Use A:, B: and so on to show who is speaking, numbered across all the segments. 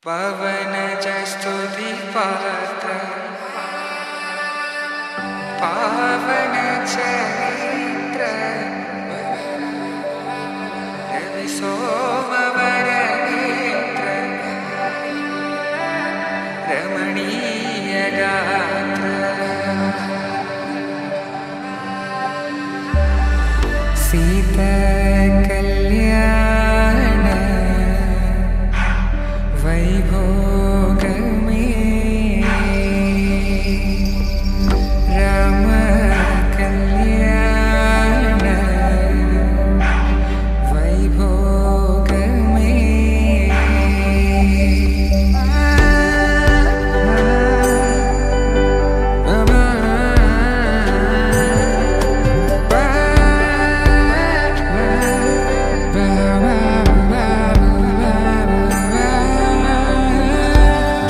A: పవనజ స్తుతి పాత్ర పావన చరిత్ర రవి సోమవర నేత్ర రమణీయ గాత్ర సీతా కళ్యాణ వైభోగమే రామ కళ్యాణ వైభోగమే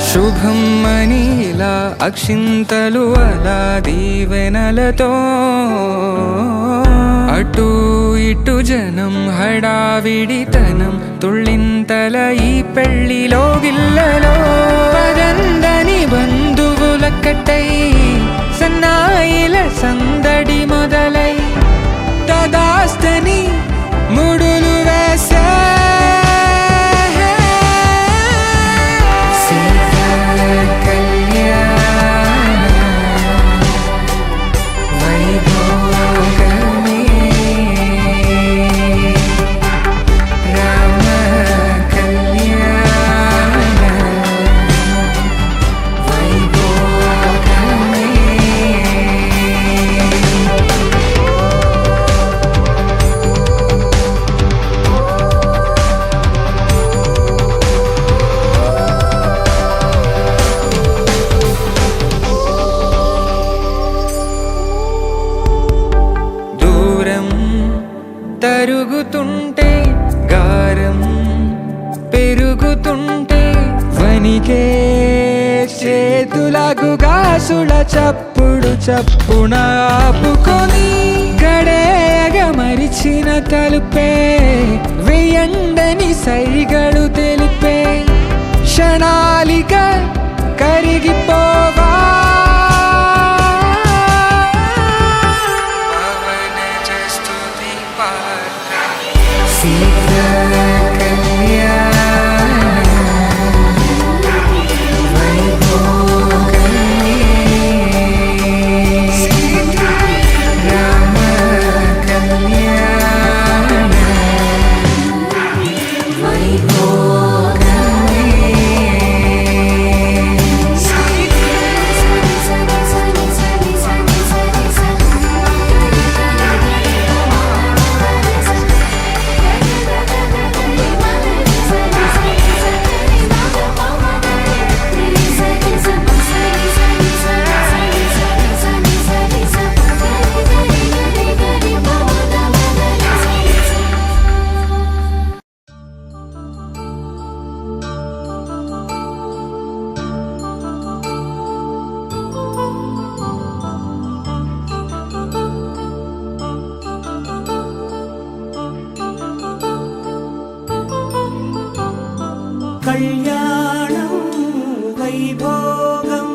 A: శుభం మనీలా అక్షింతలు అలా దీవెనలతో అటు ఇటు జనం హడావిడితనం తుళ్ళింతల ఈ పెళ్లిలో గిల్లలో పదందని బంధువుల కట్టై సన్నాయిల సందడి మొదలై తదాస్తని ముడులు వేసే తరుగుతుంటే గారం పెరుగుతుంటే వనికే చేతులకు గాసుల చప్పుడు చప్పున ఆపుకొని గడేగ మరిచిన తలుపే వెయ్యండని సైగడు తెలిపే క్షణాలిక కరిగిపోవా సీతా కళ్యాణ వైభోగమే రామ కళ్యాణ వైభోగమే
B: కళ్యాణం వైభోగం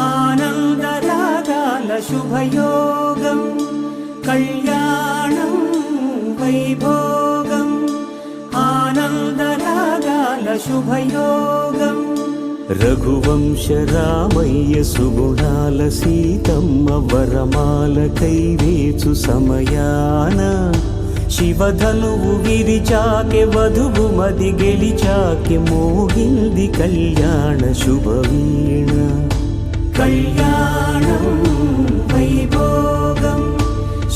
B: ఆనందరాగాల శుభయోగం కళ్యాణం వైభోగం ఆనందరాగాల శుభయోగం రఘువంశ రామయ్య సుగుణాల సీతమ్మ వరమాల కైవేచు సమయాన శివధనువు విరిచాకె వధువు మది గెలిచాకె మోగింది కళ్యాణ శుభవీణ కళ్యాణం వైభోగం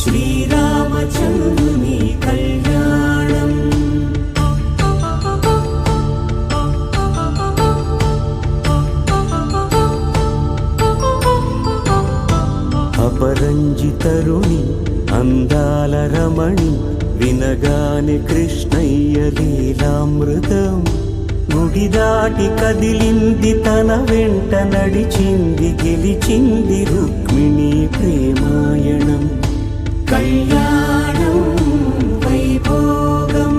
B: శ్రీరామచంద్రుని కళ్యాణం అపరంజి తరుణి అందాల రమణి వినగానే కృష్ణయ్య లీలామృతం గుడి దాటి కదిలింది తన వెంట నడిచింది గెలిచింది రుక్మిణి ప్రేమాయణం కళ్యాణం వైభోగం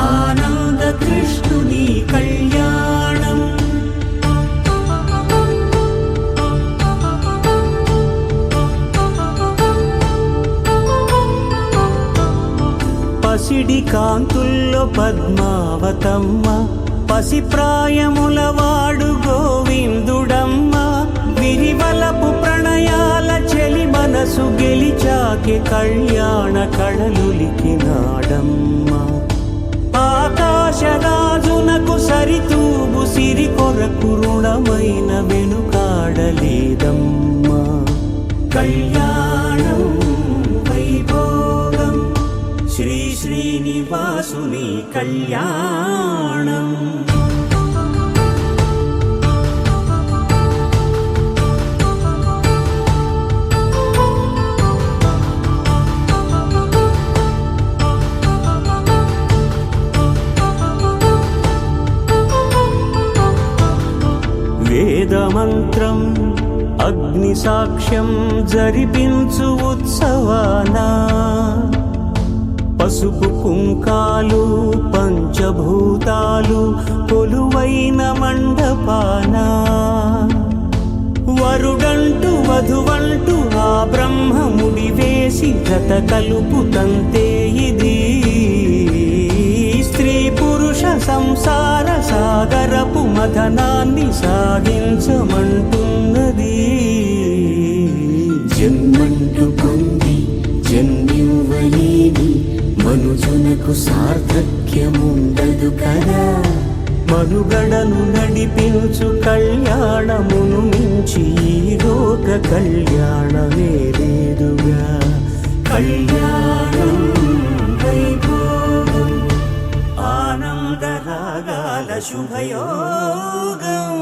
B: ఆనంద కృష్ణుని కళ్యాణం కాంతుల్లో పద్మావతమ్మ, పసిప్రాయముల వాడు గోవిందుడమ్మ. విరివలపు ప్రణయాల చెలి మనసు గెలిచాకే కళ్యాణ కళలులికినాడమ్మ. ఆకాశరాజునకు సరితూబు సిరి కొరకు రుణమైన వెనుకాడలేదమ్మా. కళ్యాణం వైభోగం శ్రీ శ్రీనివాసుని కళ్యాణం. వేదమంత్రం అగ్ని సాక్ష్యం జరిపించు ఉత్సవాన, పసుపు కుంకాలు పంచభూతాలు కొలువైన మండపాన. వరుడంటూ వధువంటూ ఆ బ్రహ్మముడి వేసి జత కలుపుతంతే ఇది. స్త్రీ పురుష సంసార సాగరపు మథనాన్ని సాగించమంటున్నది. జన్మంటూ పొంది జన్మివ్వలేని మనుజునకు సార్థక్యముండదు కదా. మనుగడను నడిపించు కళ్యాణమును మించి ఈ లోక కళ్యాణమే లేదుగా. కళ్యాణం వైభోగం ఆనందరాగాల శుభయోగం.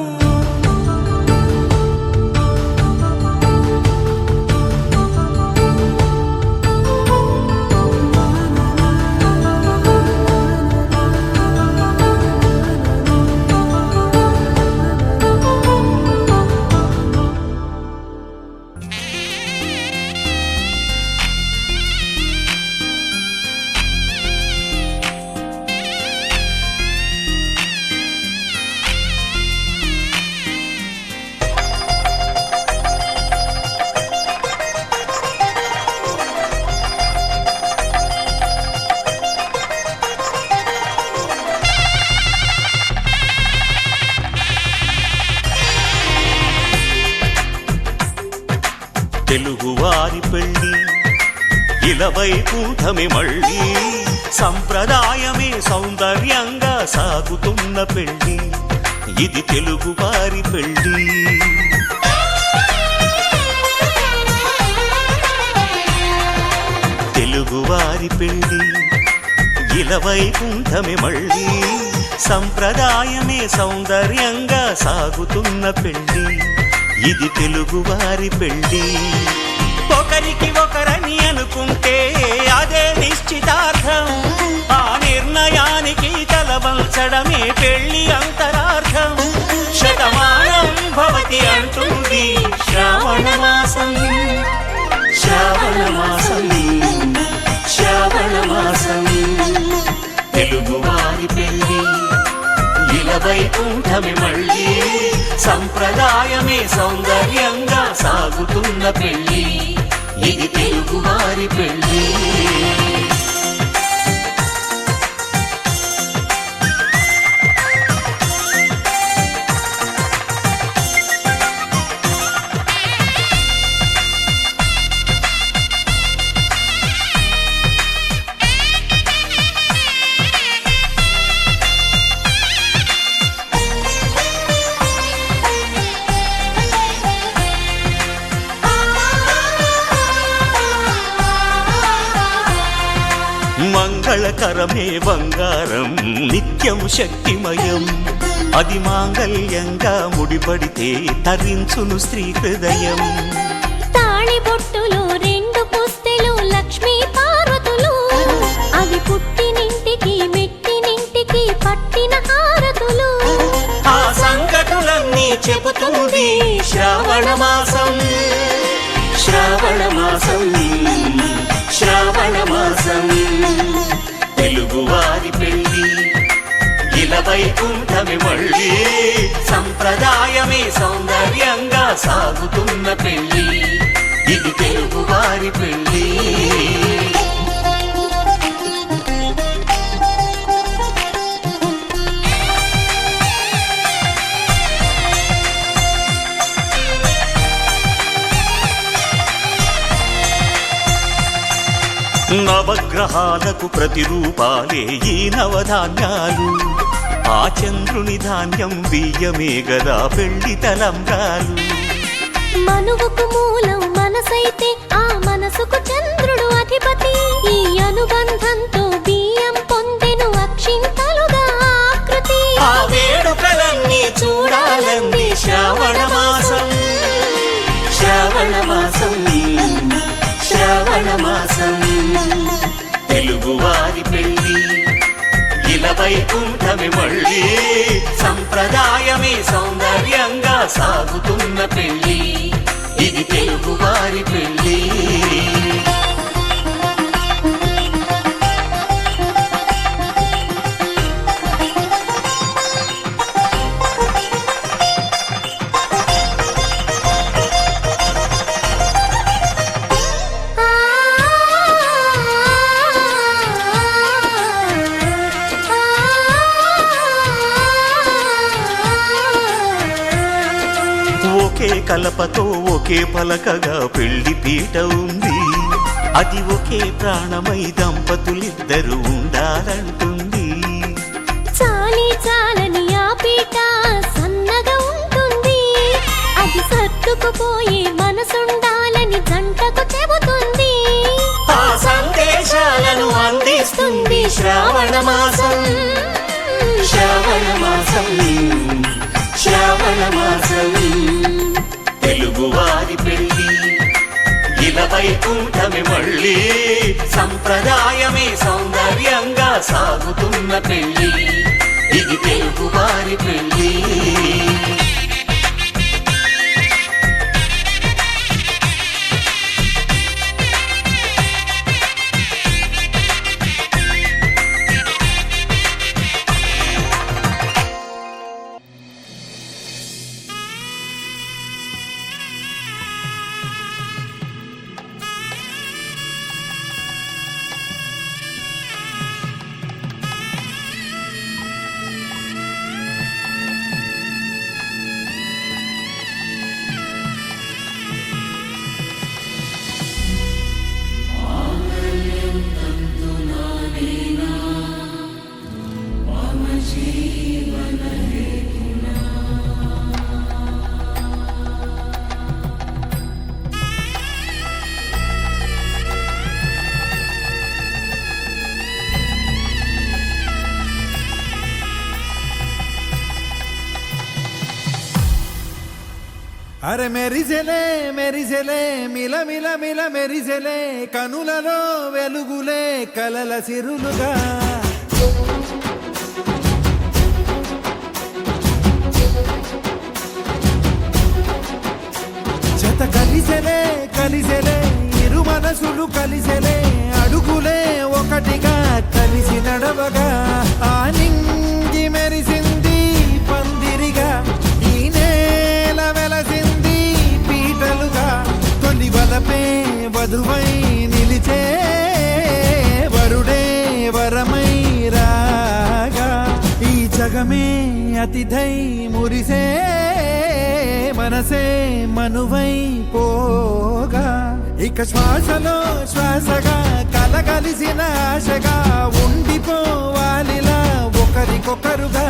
B: తెలుగువారి పెళ్ళి ఇలవైకుంఠమే మళ్ళీ, సంప్రదాయమే సౌందర్యంగా సాగుతున్న పెళ్ళి. ఇది తెలుగువారి పెళ్ళి. తెలుగువారి పెళ్ళి ఇలవైకుంఠమే మళ్ళీ, సంప్రదాయమే సౌందర్యంగా సాగుతున్న పెళ్ళి. ఇది తెలుగువారి పెళ్ళి. ఒకరికి ఒకరని అనుకుంటే అదే నిశ్చితార్థం. ఆ నిర్ణయానికి తలవంచడమే పెళ్ళి అంతరార్థం. శతమానం భవతి అంటుంది శ్రావణ మాసం. శ్రావణ మాసం, శ్రావణ మాసం. తెలుగువారి పెళ్ళి ఇలవైకుంఠమే మళ్ళీ, సంప్రదాయమే సౌందర్యంగా సాగుతున్న పెళ్ళి. ఇది తెలుగువారి పెళ్ళి. మంగళకరమే బంగారం నిత్యం శక్తిమయం. అది మాంగళ్యంగా ముడిపడితే తరించును స్త్రీ హృదయం.
C: తాళి బొట్టులు రెండు పుస్తెలు లక్ష్మీ పార్వతులు, అవి పుట్టినింటికి మెట్టినింటికి పట్టిన హారతులు.
B: ఆ సంగతులన్నీ చెబుతుంది శ్రావణ మాసం. శ్రావణ మాసం, శ్రావణ మాసం. తెలుగువారి పెళ్ళి ఇలవైకుంఠమే మళ్ళీ, సంప్రదాయమే సౌందర్యంగా సాగుతున్న పెళ్ళి. ఇది తెలుగువారి పెళ్ళి. నవగ్రహాలకు ప్రతిరూపాలే ఈ నవధాన్యాలు. ఆ చంద్రుని ధాన్యం బియ్యమే గదా పెళ్లి తలంబ్రాలు.
C: మనువుకు మూలం మనసైతే ఆ మనసుకు చంద్రుడు అధిపతి. ఈ అనుబంధంతో బియ్యం పొందెను అక్షింతలుగా ఆకృతి.
B: ఆ వేడుకలన్నీ చూడాలంది శ్రావణ మాసం, శ్రావణ మాసం, శ్రావణ మాసం. తెలుగువారి పెళ్లి ఇలా వైకుంఠమే మళ్ళీ, సంప్రదాయమే సౌందర్యంగా సాగుతున్న పెళ్లి. ఇది తెలుగువారి పెళ్లి. ఒకే కలపతో ఒకే పలకగా పెళ్లి పీట ఉంది. అది ఒకే ప్రాణమై దంపతులిద్దరూ ఉండాలంటుంది.
C: చాలి చాలని ఆ పీట సన్నగా ఉంటుంది. అది సర్దుకుపోయే మనసుండాలని జంటకు చెబుతుంది.
B: ఆ సందేశాలను అందిస్తుంది శ్రావణ మాసం, శ్రావణ మాసం, శ్రావణ మాసం. తెలుగువారి పెళ్లి ఇలా వైకుంఠమే మళ్ళీ, సంప్రదాయమే సౌందర్యంగా సాగుతున్న పెళ్లి. ఇది తెలుగువారి పెళ్లి.
D: అరే మెరిసెలే మెరిసెలే మిల మిల మిల మెరిసెలే కనులలో వెలుగులే కలల సిరులుగా. జత కలిసెలే కలిసెలే ఇరు మనసులు కలిసెలే అడుగులే ఒకటిగా కలిసి నడవగా. ఆ నింగి మెరిసింది పందిరిగా, ఈ నేల వెలసింది పీటలుగా. తొలి వలపే వధువై నిలిచే వరుడే వరమై రాగా. ఈ జగమే అతిథై మురిసే మనసే మనువై పోగా. ఇక శ్వాసలో శ్వాసగా కలగలిసిన ఆశగా ఉండిపోవాలిలా ఒకరికొకరుగా.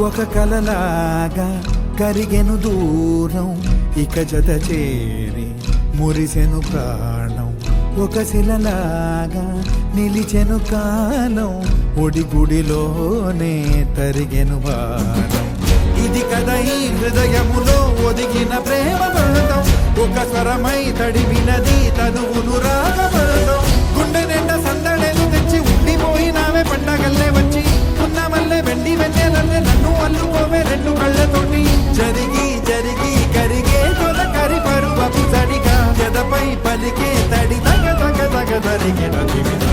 D: ఒక కలలాగా కరిగెను దూరం, ఇక జత చేరి మురిసెను ప్రాణం. ఒక శిలలాగా నిలిచెను కాలం, ఒడిగుడిలోనే తరిగెను వారం. ఇది కదా ఈ హృదయములో ఒదిగిన ప్రేమ పడతాం. ఒక స్వరమై తడివినది తనువును రాగపడతాం. గుండె నిండా సందడేలు తెచ్చి ఉండిపోయినావే పండగల్లే వచ్చి. ఉన్నమల్లే వెండి వెన్నెలల్లే నన్ను అల్లుకోవే రెండు కళ్ళతోటి. జరిగి జరిగి కరిగే తొలకరి పరువపు సడిగా జదపై పలికే తడి తగ తగ తగ జరిగిన దివిన.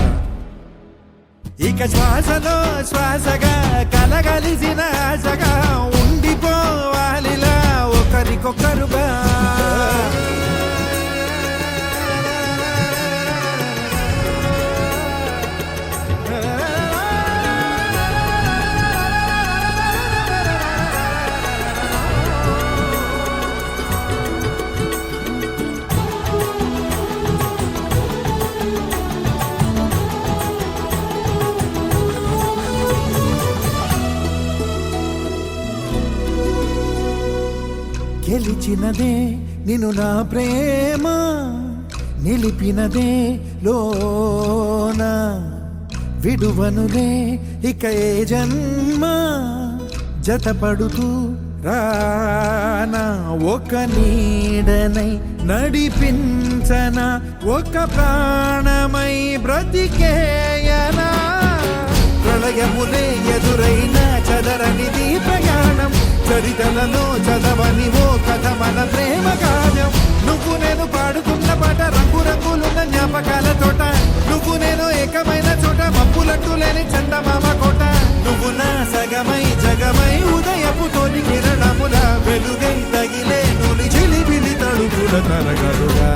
D: శ్వాసలో శ్వాసగా కలగలిసిన ఆశగా ఉండిపోవాలిలా ఒకరికొకరుగా. గెలిచినదే నిన్ను నా ప్రేమ, నిలిపినదే లోన, విడువనులే ఇక ఏ జన్మ, జతపడుతూ రానా ఒక నీడనై నడిపించన, ఒక ప్రాణమై బ్రతికేయనా. ప్రళయములే ఎదురైన చదరనిది ప్రయాణం, చరితలలో చదవని ఓ కథ మన ప్రేమ కావ్యం. నువ్వు నేను పాడుకున్న పాట రంగు రంగులున్న జ్ఞాపకాల తోట, నువ్వు నేను ఏకమైన చోట మబ్బులట్టు లేని చందమామ కోట. నువ్వు నా సగమై జగమై ఉదయపు తోని కిరణముల వెలుగై తగిలే నులి చిలిబిలి తడుపుల తరగలుగా.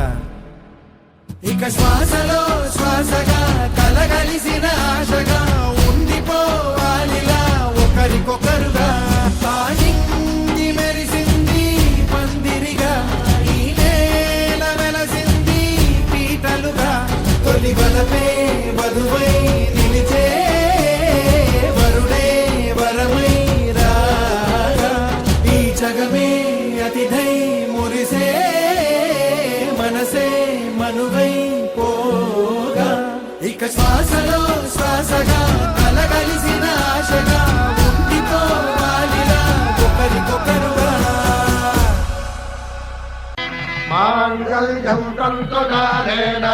D: ఇక శ్వాసలో శ్వాసగా కలగలిసిన ఆశగా ఉండిపోవాలిలా ఒకరికొకరుగా. పాడింది మెరిసింది పందిరిగా, ఈ నేల వెలసింది పీటలుగా. తొలి వలపే వధువై నిలిచే వరుడే వరమై రాగా, ఈ జగమే అతిథై మురిసే మనసే మనువై పోగా. ఇక శ్వాసలో శ్వాసగా కలగలిసిన ఆశగా ఉండిపోవాలిలా ఒకరికొకరుగా.
E: మాంగళ్యం తంతునానేన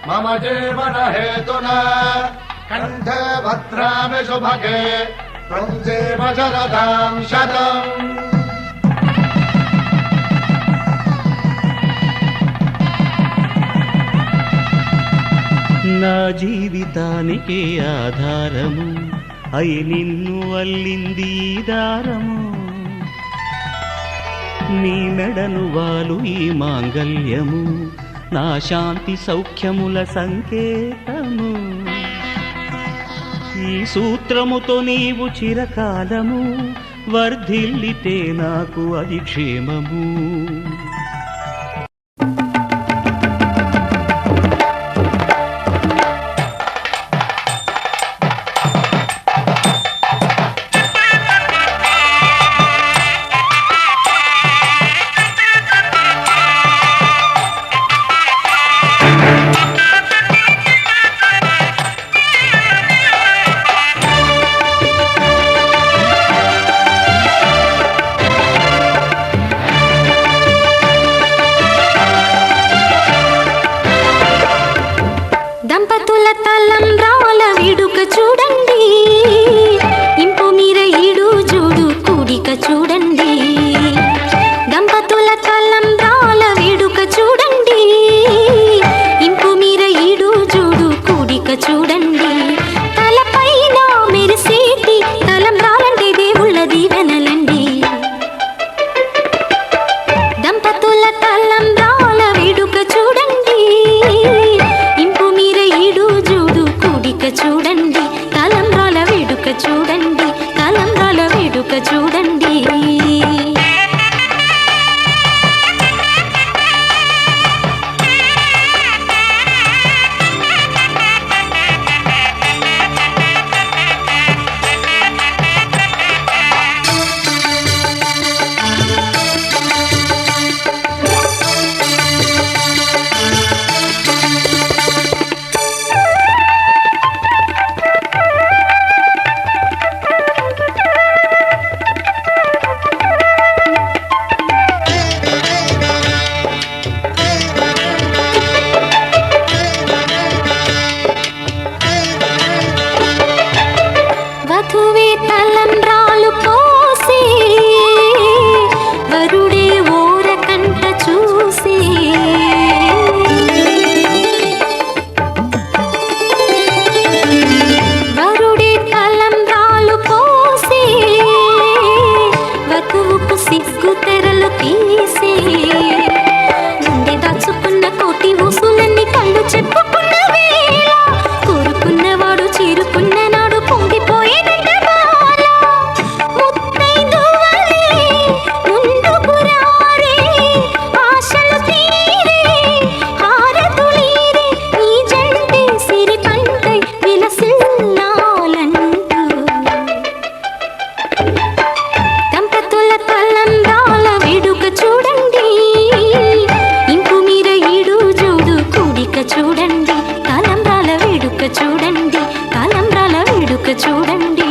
E: మమ జీవన హేతునా కంఠే భద్రామి శుభగే త్వం జీవ శరదాం శతం.
B: నా జీవితానికి ఆధారము అయి నిన్ను అల్లింది దారము, నీ మెడను వాలు ఈ మాంగల్యము, నా శాంతి సౌఖ్యముల సంకేతము. ఈ సూత్రముతో నీవు చిరకాలము వర్ధిల్లితే నాకు అది క్షేమము.
C: సిగ్గు తెరలు తీసే గుండె దాచుకున్న కోటి ఊసులన్నీ కళ్ళు చెప్పుకున్న వేళ కోరుకున్నవాడు చేరుకున్న నాడు పొంగిపోయేదంట బాల ముత్తైదువలే ముందుకు రారే ఆశలు తీరే హారతులీరే ఈ జంటే సిరి పంటై విలసిల్లాలంటూ దంపతుల తలంబ్రాల వేడుక చూడండి ఇంకు మీర ఈడు జోడు కూడిక చూడండి తలంబ్రాల వేడుక చూడండి తలంబ్రాల వేడుక చూడండి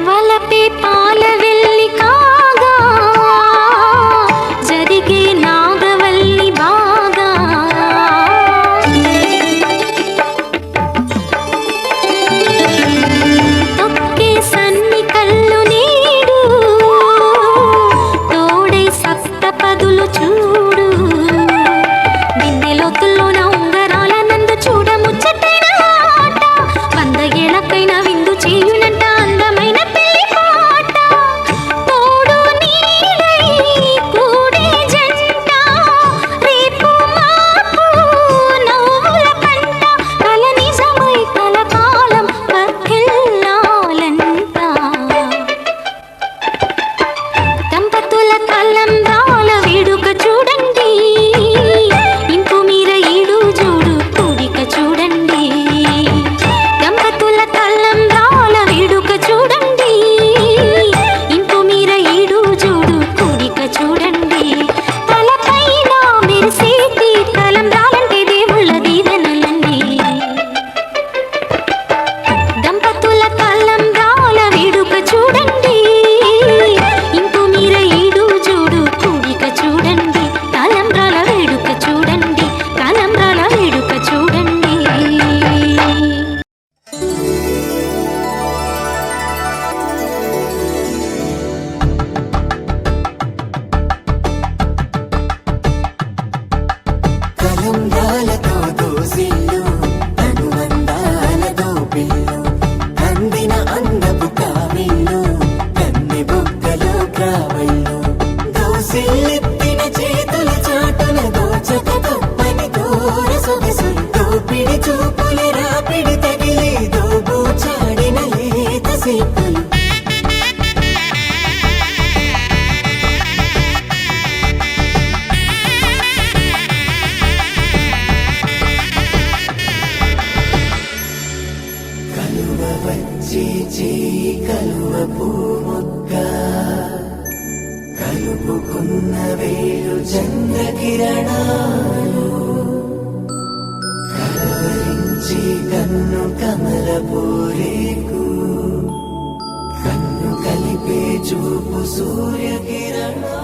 C: వలపే పాల వెల్లి కాగా జరిగే నాగవల్లి బాగా తొక్కే సన్ని కళ్ళు నీడు తోడై సప్తపదులు చూడు దిన్నెలోతుల్లోన ఉంగరాల నందు చూడ ముచ్చటైన ఆట 100 ఏళ్ళకైనా విందు చేయునంట అందమైన పెళ్లి పాట తోడు నీడై కూడే జంట రేపు మాపు నవ్వుల పంట కల నిజమై కలకాలం వర్ధిల్లాలంట దంపతుల తలంబ్రాల వేడుక చూడండి ఇంకు మీర ఈడు జోడు కూడిక చూడండి దంపతుల తలంబ్రాల వేడుక చూడండి ఇంకు మీర ఈడు జోడు కూడిక చూడండి తలపైన మెరిసేటి తలంబ్రాలంటే దేవుళ్ళ దీవెనలండి దంపతుల తలంబ్రాల వేడుక చూడండి ఇంకు మీర ఈడు జోడు కూడిక చూడండి తలంబ్రాల వేడుక చూడండి తలంబ్రాల వేడుక చూడండి
A: తలంబ్రాలతో దోసిల్లు అనుబంధాలతో పిల్లు అందిన అందపు కావిళ్ళు కన్నె బుగ్గలో కావళ్ళు దోసిల్లెత్తిన చేతుల చాటున దోచక తప్పని దూర సొగసులు దోపిడి చూపుల రాపిడి తగిలి దోబూచాడిన లేత సేపులు కలువ వచ్చే చేయి కలువ పూముక్క కలుపుకున్న వేలు చంద్రకిరణాలు కలవరించి కన్ను కమల పూరేకు కన్ను కలిపే చూపు సూర్యకిరణాలు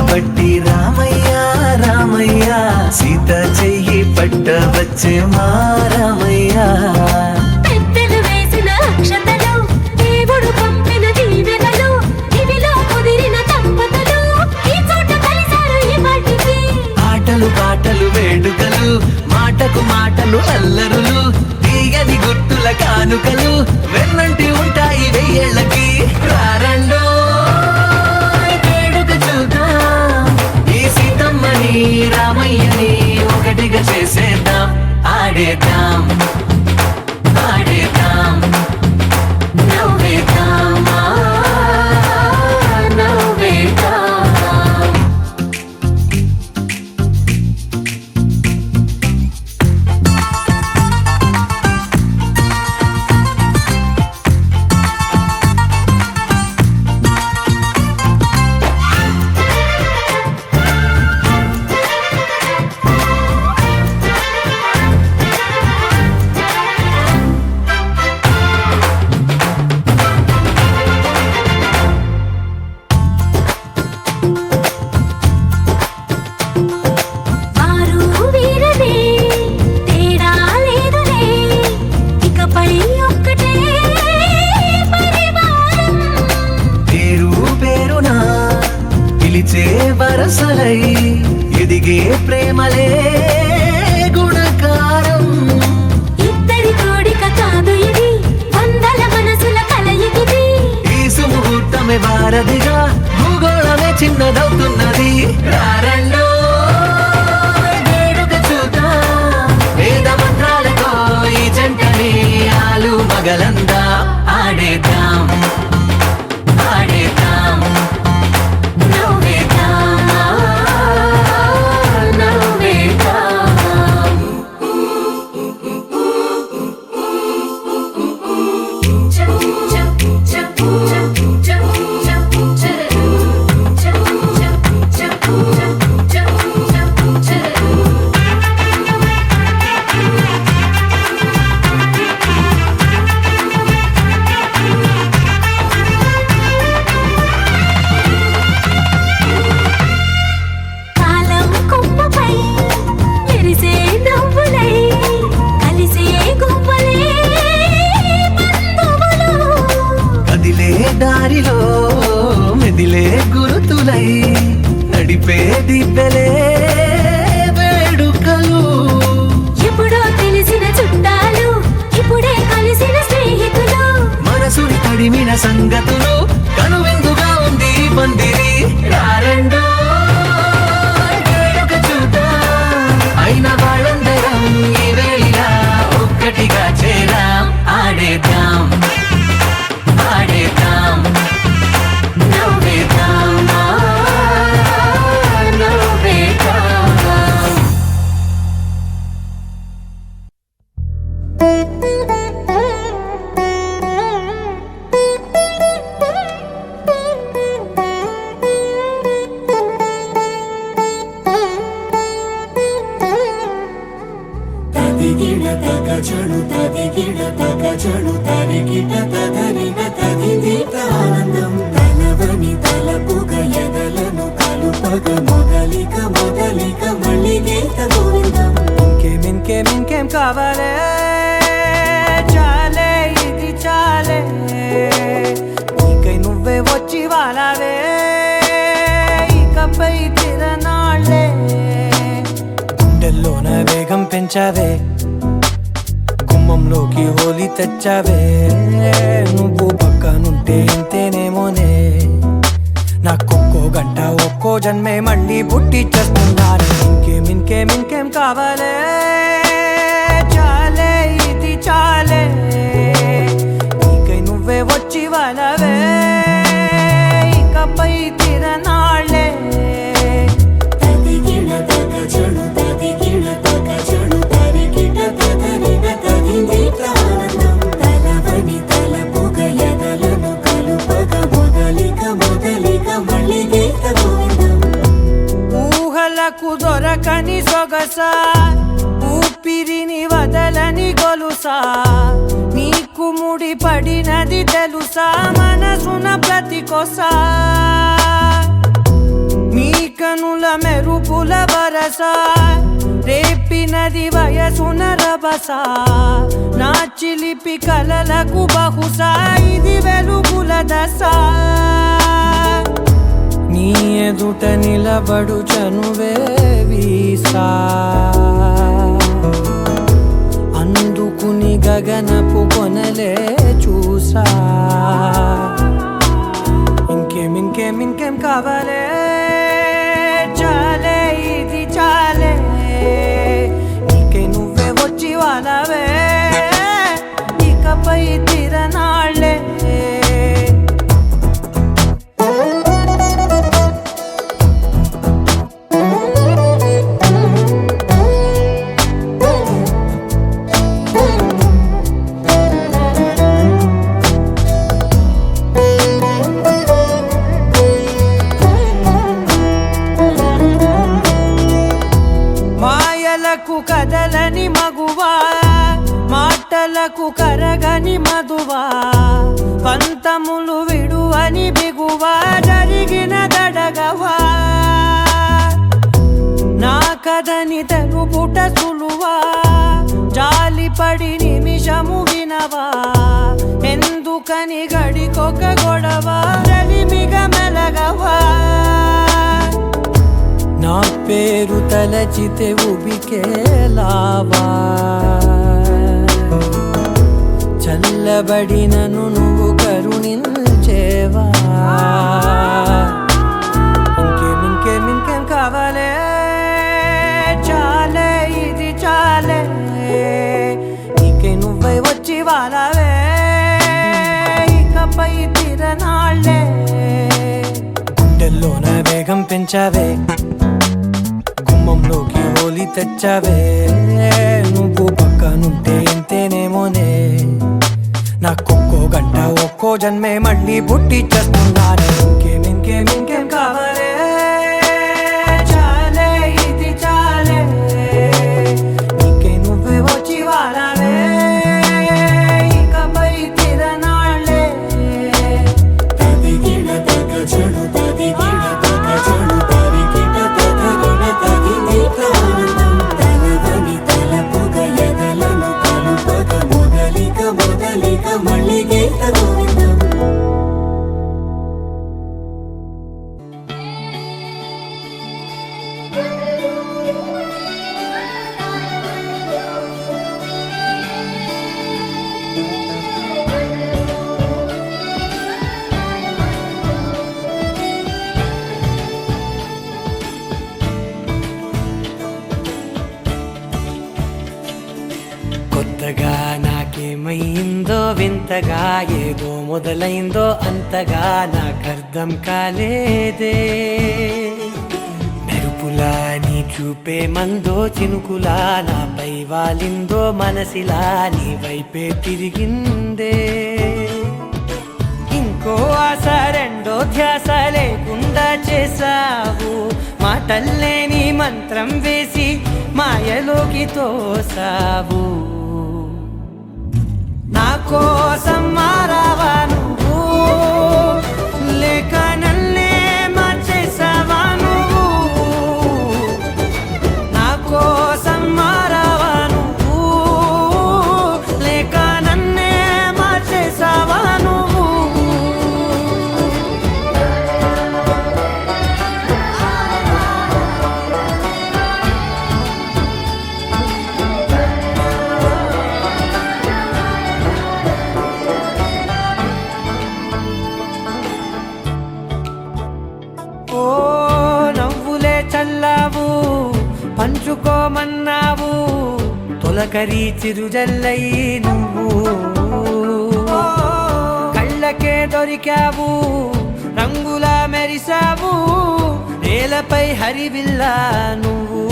A: పట్టి రామయ్య రామయ్య సీత చెయ్యి పట్ట వచ్చే మా రామయ్య
C: పెద్దలు వేసిన
A: ప్రేమలే గుణకారం.
C: ఇద్దరి కోడిక కాదు ఇది, వందల మనసుల కలయికిది.
A: ఈ సుముహూర్తమే వారధిగా, భూగోళమే చిన్నదవుతున్నది. రారండో వేడుక చూద్దాం, వేద మంత్రాలతో ఈ జంటని ఆలు మగలందా ఆడేద్దాం ఆడేద్దాం.
C: నవ్వేద్దాం, నవ్వేద్దాం. కాలం కొమ్మపై మెరిసే నవ్వులై, కలిసే గువ్వలే బంధువులు.
A: కదిలే దారిలో మెదిలే గురుతులై, నడిపే దిబ్బెలే వేడుకలు.
C: ఎప్పుడో తెలిసిన చుట్టాలు, ఇప్పుడే కలిసిన స్నేహితులు.
A: మనసుని తడిమిన సంగతులు, కనువిందుగా ఉంది ఈ పందిరి. రారండో వేడుక చూద్దాం, అయిన వాళ్ళందరం ఈ వేళ ఒక్కటిగా చేరాం. ఆడేద్దాం ఆడేద్దాం,
C: నవ్వేద్దాం, నవ్వేద్దాం.
A: తదిగిడ తగ చడు తదిగిడ తగ చడు తరిగిట తదరిగ తదిదీత ఆనందం. తలవని తలపుగ ఎదలను కలుపగ మొదలిక మొదలిక మళ్ళీ గీత గోవిందం.
F: ఇంకేం కావాలే, చాలే ఇది చాలే, నీకై నువ్వే వచ్చి వాలావే, ఇకపై తిరనాళ్ళే. గుండెల్లోన వేగం పెంచావే, గుమ్మంలోకి హోలీ తెచ్చావే, నువ్వు పక్కనుంటే ఇంతేనేమోనే. నాకొక్కో గంట ఒక్కో జన్మే మళ్ళీ పుట్టి చేస్తున్నాను. ఇంకేం కావాలే, చాలే ఇది చాలే, నీకై నువ్వే వచ్చి వాలవే, ఇకపై తిరనాళ్ళే.
A: తదిగిడ తగ చడు తదిగిడ తగ చడు తరిగిట తదరిగ తదిదీత ఆనందం. తలవని తలపుగ ఎదలను కలుపగ మొదలిక మొదలిక మళ్ళీ గీత గోవిందం.
F: ఊహలకు దొరకని సొగసా, ఊపిరిని వదలని గొలుసా, నీకు ముడి పడినది తెలుసా, మనసున ప్రతి కొసా. నీ కనుల మెరుపుల వరస, రేపినది వయసున రభస, నా చిలిపి కలలకు బహుశా ఇది వెలుగుల దశ. నీ ఎదుట నిలబడు చనువే వీసా, అందుకుని గగనపు కొనలే చూసా. ఇంకేం కావాలే, చాలే ఇది చాలే, నీకై నువ్వే వచ్చి వాలవే, ఇకపై తిరనాళ్ళే. మాయలకు కదలని మగువా, మాటలకు కరగని మధువా, పంతములు విడువని బిగువా, జరిగిన దడగవా. నా కథని తెలుపుట సులువా, జాలిపడి నిమిషము వినవా, ఎందుకని గడికొక గొడవ, రవిమిగ మెలగవా. నా నా పేరు తలచితే ఉబికేలావా చల్లబడినను నువ్వు కరుణించేవా ఇంకేం కావాలే చాలే ఇది చాలే నీకే నువ్వై వచ్చి వాలావే ఇకపై తిరనాళ్ళే గుండెల్లోన వేగం పెంచావే గుమ్మంలోకి హోలీ తెచ్చావే నువ్వు పక్కనుంటే ఎంతేనేమోనే నాకొక్కో గంట ఒక్కో జన్మే మళ్ళీ పుట్టి చేస్తున్నానే ఇంకేం కావాలే చాలే ఇది చాలే నీకే నువ్వే వచ్చి వారాలే ఇకపై తిరనాళ్ళే
A: తదిగిన తగ చెడు తదిగిన తగ చెడు తరిగిన తదరిన తదిగిట ఆనందం తలవని తలపుగ ఎదలను కలుపగ మొదలిక మళ్ళీ గీత గోవిందం
F: కొత్తగా నాకేమైందో వింతగా ఏదో మొదలైందో అంతగా నాకర్థం కాలేదే మెరుపులా నీ చూపే మందో చినుకులా నాపై వాలిందో మనసిలా నీ వైపే తిరిగిందే ఇంకో ఆశ రెండో ధ్యాస లేకుండా చేసావు మాటల్లేని మంత్రం వేసి మాయలోకి తోసావు నా కోసం మారావా నువ్వు లేక నన్నే మార్చేసావా నువ్వు నా కోసం మారావా నువ్వు లేక నన్నే మార్చేసావా నువ్వు ఓ నవ్వులే చల్లావు పంచుకోమన్నావు తొలకరి చిరుజల్లై నువ్వు కళ్ళకే దొరికావు రంగులా మెరిసావు నేలపై హరివిల్లా నువ్వు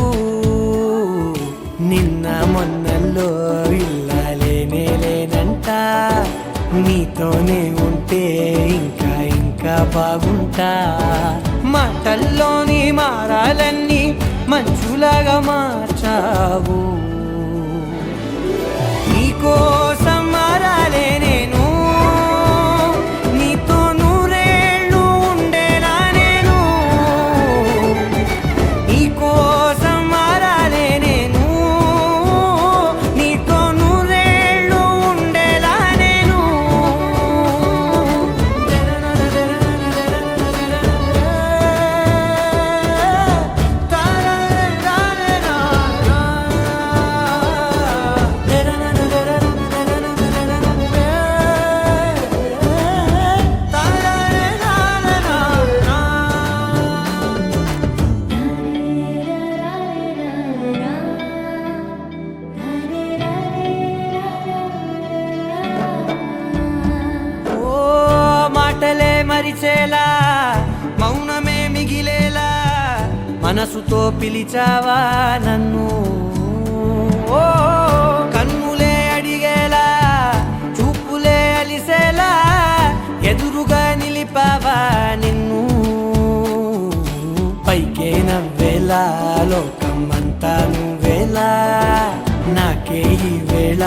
F: నిన్న మొన్నల్లో ఇల్లాలేనే లేనంట నీతోనే ఉంటే ఇంకా బాగుంటా మాటల్లోని మారాలన్నీ మంచులాగా మార్చావు నీకోసం మారాలే నేను నీతో నూరేళ్ళు ఉండేలా నేను నీకోసం మారాలే నేను నీతో నూరేళ్ళు ఉండేలా నేను ఓ మాటలే మరిచేలా మౌనమే మిగిలేలా మనసుతో పిలిచావా నన్ను ఓ కన్నులే అడిగేలా చూపులే అలిసేలా ఎదురుగా నిలిపావా నిన్ను పైకే నవ్వేలా లోకమంతా నువ్వేలా నాకే ఈ వేళ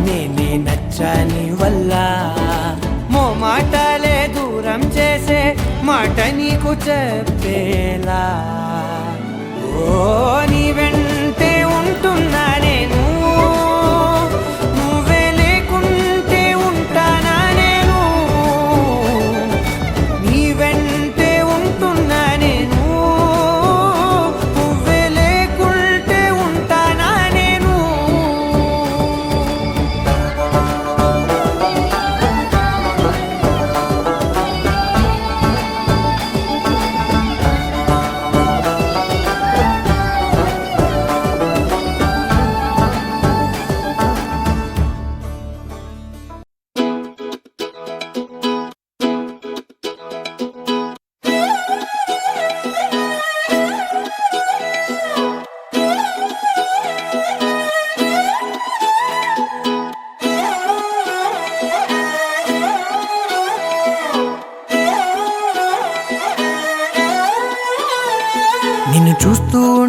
F: నేనే నచ్చాని వల్ల మాటలే దూరం చేసే మాట నీకు చెప్పేలా ఓ నీ వెంటే ఉంటున్నా నేను నువ్వే లేకుంటే ఉంటానా నేను నీ వెంటే ఉంటున్నా నేను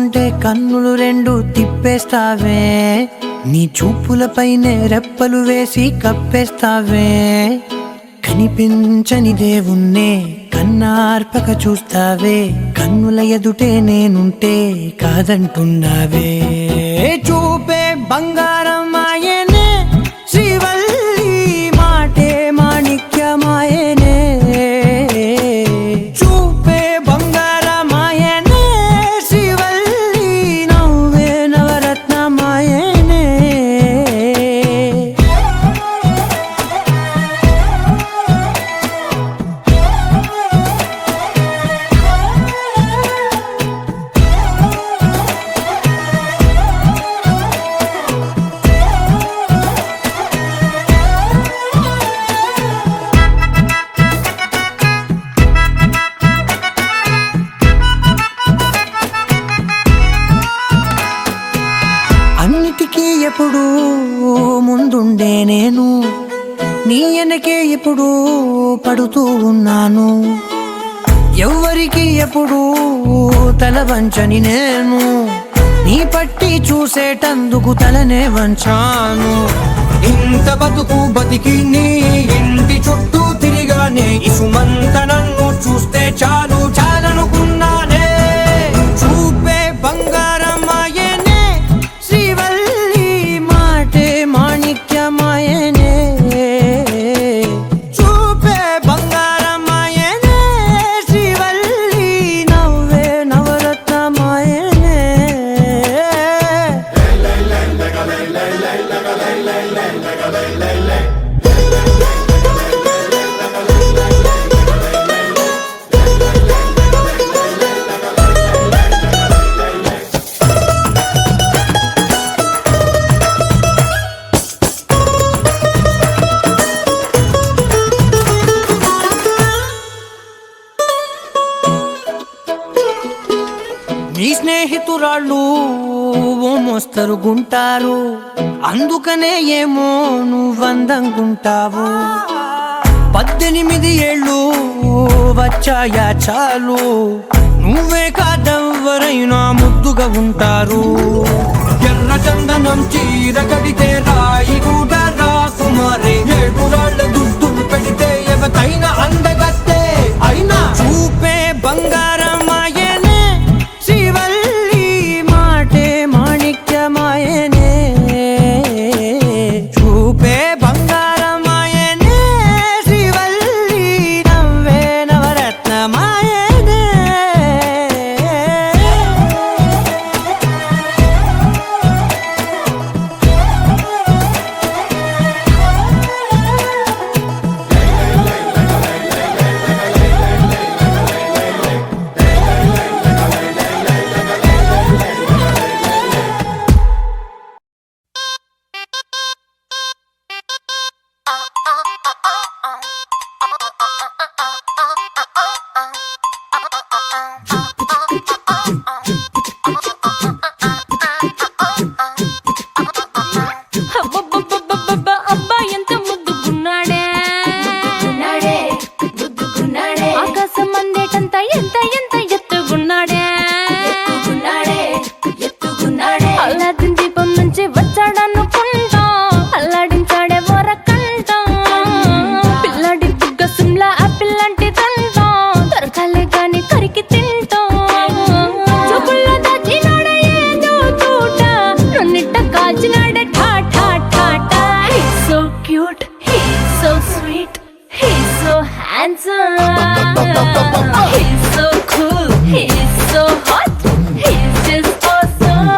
F: ఉంటే కన్నులు రెండు తిప్పేస్తావే, నీ చూపులపైనే రెప్పలు వేసి కప్పేస్తావే, కనిపించని దేవుణ్ణే కన్నార్పక చూస్తావే, కన్నుల ఎదుటే నేనుంటే కాదంటున్నావే. చూపే బంగారం ఆయనే శ్రీవల్లి, మాటే మాణిక్యమాయనే. చూపే బంగారమాయనే శ్రీవల్లి, నవ్వే నవరత్నమాయనే. అన్నిటికీ ఎప్పుడు ముందుండే నేను, నీ వెనకే ఎప్పుడు పడుతూ ఉన్నాను, ఎవ్వరికి ఎప్పుడు తల వంచని నేను, నీ పట్టి చూసేటందుకు తలనే వంచాను. ఇంత బతుకు బతికి నీ ఇంటి చుట్టూ తిరిగానే, ఇసుమంత నన్ను చూస్తే చాలు చాలనుకున్నానే. చూపే బంగారమాయనే శ్రీవల్లి, మాటే మాణిక్యమాయనే. చూపే బంగారమాయనే శ్రీవల్లి, నవ్వే నవరత్నమాయనే. నీ స్నేహితురాళ్ళు ఓ మోస్తరు గుంటారు, అందుకనే ఏమో నువ్వందంగుంటావు. 18 ఏళ్ళు వచ్చాయా చాలు, నువ్వే కాదెవ్వరైనా ముద్దుగా ఉంటారు. ఎర్ర చందనం చీర కడితే రాయి కూడా రాకుమారే, 7 రాళ్ళ దుద్దులు పెడితే ఎవతైనా అందగత్తే అయినా. చూపే బంగారమాయనే శ్రీవల్లి, మాటే మాణిక్యమాయనే. చూపే బంగారమాయనే శ్రీవల్లి, నవ్వే నవరత్నమాయనే.
C: అబ్బబ్బబ్బబ్బబ్బ, అబ్బా ఎంత ముద్దుగున్నాడే, ఆకాశం అందేటంత ఎంత ఎంత ఎత్తుగున్నాడే. అల్లాదిన్ దీపం నుంచి వచ్చాడనుకుంటా, అల్లాడించాడే వరకంట. పిల్లాడి బుగ్గ సిమ్లా ఆపిల్ లాంటి దంట, దొరకాలే గాని కరికి తింటా. చూపుల్లో దాచినాడే ఏదో తూట, నన్నిట్ట కాల్చినాడే ఠా ఠా ఠా ఠా. He's so cute, he's so sweet, he's so handsome, he's so cool, he's so hot, he's just awesome.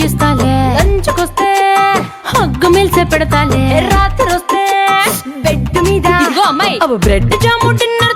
C: ఇస్తాలే లంచుకొస్తే హగ్గు మిల్సే పెడతాలే రాత్రి వస్తే బెడ్ మీద ఇదిగో అమ్మాయి బ్రెడ్ జాము డిన్నర్